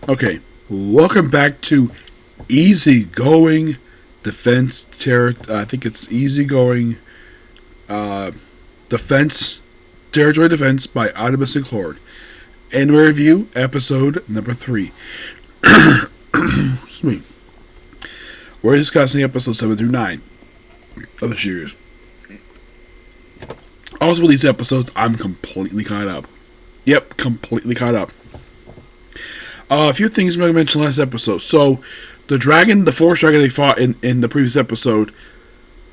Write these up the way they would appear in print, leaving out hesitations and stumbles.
Okay, welcome back to Easygoing Defense I think it's Easygoing uh, Defense Territory Defense by Artemis and Clord. And we review episode number 3. Excuse me. We're discussing episodes 7 through 9 of the series. Also, with these episodes, I'm completely caught up. Yep, completely caught up. A few things I mentioned last episode. So, the forest dragon they fought in the previous episode,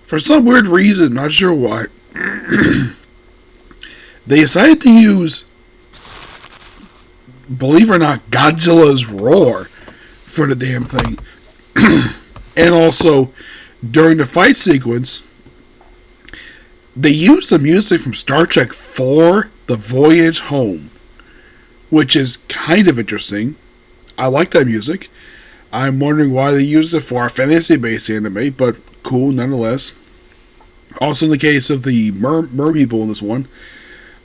for some weird reason, not sure why, they decided to use, believe it or not, Godzilla's roar for the damn thing. And also, during the fight sequence, they used the music from Star Trek 4, The Voyage Home, which is kind of interesting. I like that music. I'm wondering why they used it for a fantasy-based anime, but cool nonetheless. Also, in the case of the mer people in this one,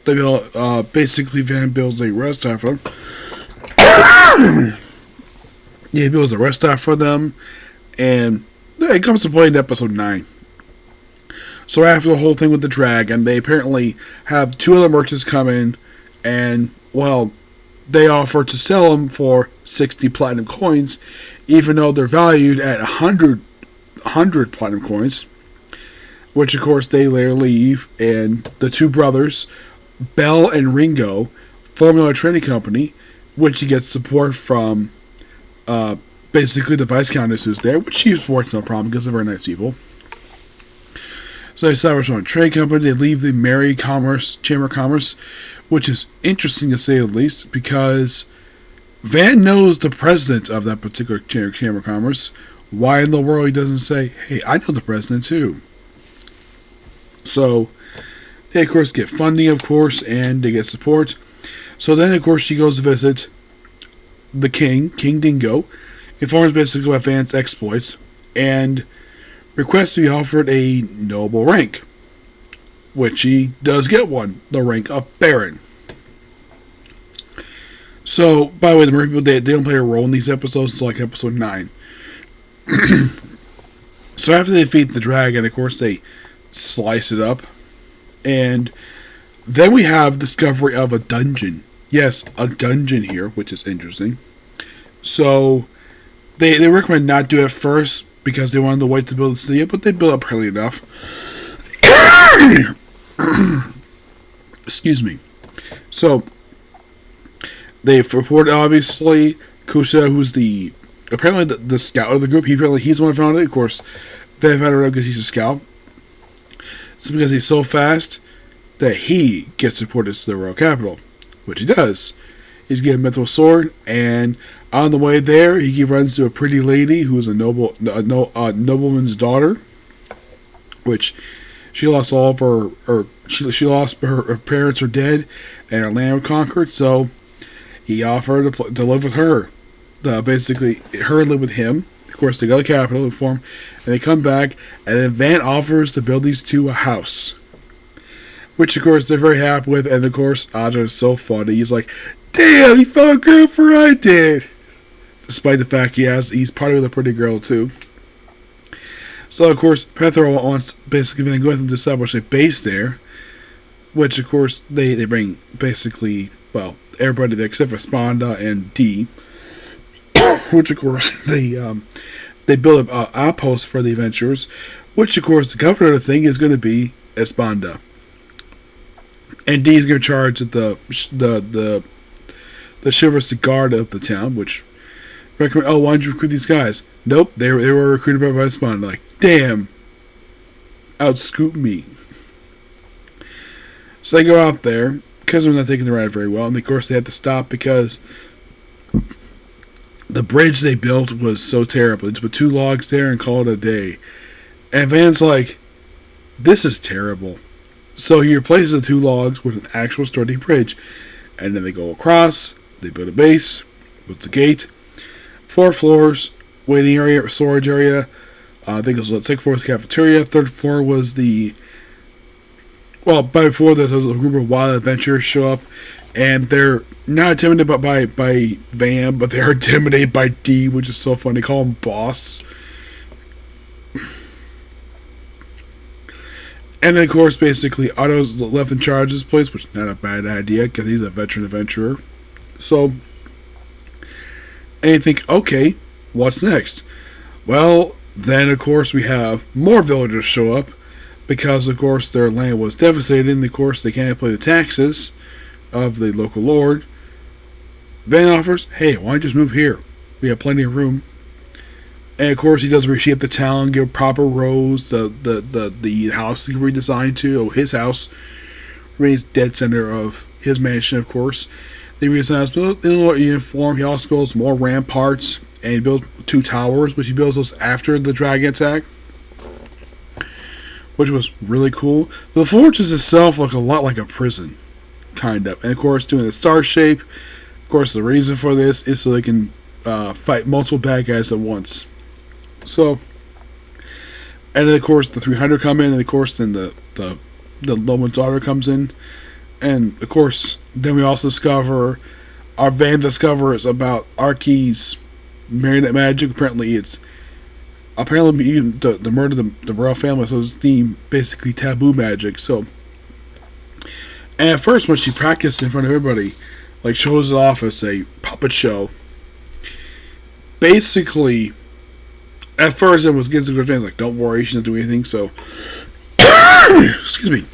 they build, basically Van builds a rest stop for them. Yeah, he builds a rest stop for them, and it comes to play in episode 9. So after the whole thing with the dragon, they apparently have two other merchants come in, and, well, they offer to sell them for 60 platinum coins, even though they're valued at 100 platinum coins. Which, of course, they later leave, and the two brothers, Bell and Ringo, form a trading company, which he gets support from, basically the Vice Countess who's there, which she supports no problem because they're very nice people. So they establish a trade company. They leave the Chamber of Commerce, which is interesting to say the least, because Van knows the president of that particular Chamber of Commerce. Why in the world he doesn't say, hey, I know the president too? So they, of course, get funding, of course, and they get support. So then, of course, she goes to visit the king, King Dingo, informs basically about Van's exploits, and requests to be offered a noble rank, which he does get one, the rank of Baron. So, by the way, the Merc people, they don't play a role in these episodes until like episode 9. So after they defeat the dragon, of course, they slice it up, and then we have discovery of a dungeon. Yes, a dungeon here, which is interesting. So, they recommend not do it first, because they wanted to wait to build the city, but they built up early enough. Excuse me. So, they've reported, obviously, Kusha, who's apparently the scout of the group. He's the one who found it. Of course, they found it out because he's a scout. It's because he's so fast that he gets reported to the royal capital, which he does. He's getting a mental sword, and on the way there, he runs to a pretty lady who's a nobleman's daughter, which she lost all of her she lost her parents are dead, and her land was conquered. So he offered to live with her, basically her live with him. Of course, they go to the capital to form, and they come back, and then Van offers to build these two a house, which of course they're very happy with. And of course, Aja is so funny. He's like, "Damn, he found a girl before I did," despite the fact he's party with a pretty girl too. So of course, Pethro wants basically Van Gogh to establish a base there, which of course they bring basically, well, everybody there except for Sponda and D, which of course they build an outpost for the adventurers, which of course the governor of the thing is going to be Esponda, and D is going to charge the chivalrous guard of the town, which recommend, oh, why did you recruit these guys? Nope, they were recruited by Esponda. Like, damn, outscoop me. So they go out there because they're not taking the ride very well, and of course they had to stop because the bridge they built was so terrible. They just put 2 logs there and called it a day. And Van's like, this is terrible. So he replaces the 2 logs with an actual sturdy bridge. And then they go across, they build a base, build a gate, 4 floors, waiting area, storage area. I think it was the second floor was the cafeteria. 3rd floor was the... Well, before this, there was a group of wild adventurers show up. and they're not intimidated by Van, but they're intimidated by D, which is so funny. They call him Boss. And then, of course, basically, Otto's left in charge of this place, which is not a bad idea because he's a veteran adventurer. So, and you think, okay, what's next? Well, then, of course, we have more villagers show up because, of course, their land was devastated, and, of course, they can't pay the taxes of the local lord. Van offers, hey, why don't you just move here? We have plenty of room. And of course, he does reshape the town, give proper roads. The house he redesigned to, his house, remains dead center of his mansion, of course. They redesign the Illinois uniform. He also builds more ramparts, and he builds 2 towers, which he builds those after the dragon attack, which was really cool. The fortress itself looked a lot like a prison, kind of. And of course, doing the star shape. Of course, the reason for this is so they can fight multiple bad guys at once. So, and then of course the 300 come in, and of course then the nobleman's daughter comes in, and of course then we also discover our Van discovers about Archie's marionette magic. Apparently the murder of the royal family, so it's deemed basically taboo magic. So, and at first when she practiced in front of everybody, like shows it off as a puppet show, basically. At first, it was against the good fans, like, don't worry, she doesn't do anything, so. Excuse me.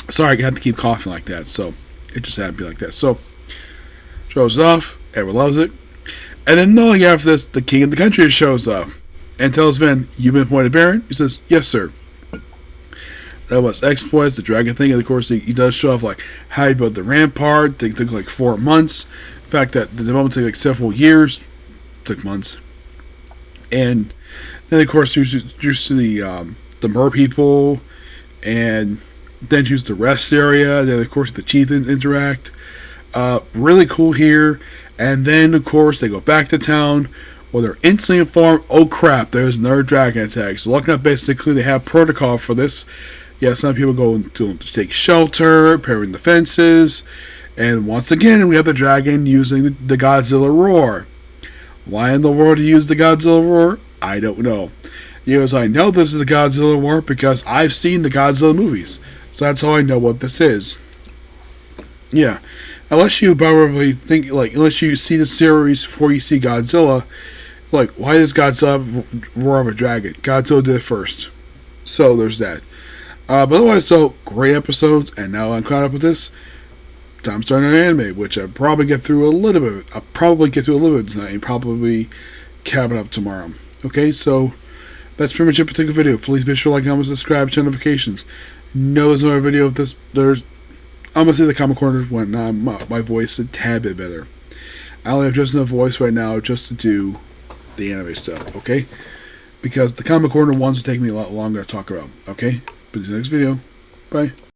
Sorry, I had to keep coughing like that, so it just had to be like that. So, shows it off, everyone loves it. And then, not long after this, the king of the country shows up and tells Van, you've been appointed Baron? He says, yes, sir. That was exploits, the dragon thing, and of course, he does show off, like, how he built the rampart. It took like 4 months. In fact, that the development took like several years. It took months. And then, of course, he was introduced to the mer people, and then choose the rest area. Then, of course, the chieftains interact. Really cool here. And then, of course, they go back to town, where they're instantly informed, oh crap, there's another dragon attack. So, looking at basically, they have protocol for this. Yeah, some people go to take shelter, repairing the fences, and once again, we have the dragon using the Godzilla roar. Why in the world do you use the Godzilla roar? I don't know. I know this is the Godzilla roar because I've seen the Godzilla movies. So that's how I know what this is. Yeah. Unless you probably think, unless you see the series before you see Godzilla, why does Godzilla roar of a dragon? Godzilla did it first. So there's that. But otherwise, so great episodes, and now I'm caught up with this. Time starting on anime, which I'll probably get through a little bit. I'll probably get through a little bit tonight and probably cap it up tomorrow. Okay, so that's pretty much it for the video. Please be sure to like, comment, subscribe, turn notifications. No, there's another video of this. I'm gonna say the comment corner when my voice is a tad bit better. I only have just enough voice right now just to do the anime stuff. Okay, because the comment corner ones will take me a lot longer to talk about. Okay, but the next video. Bye.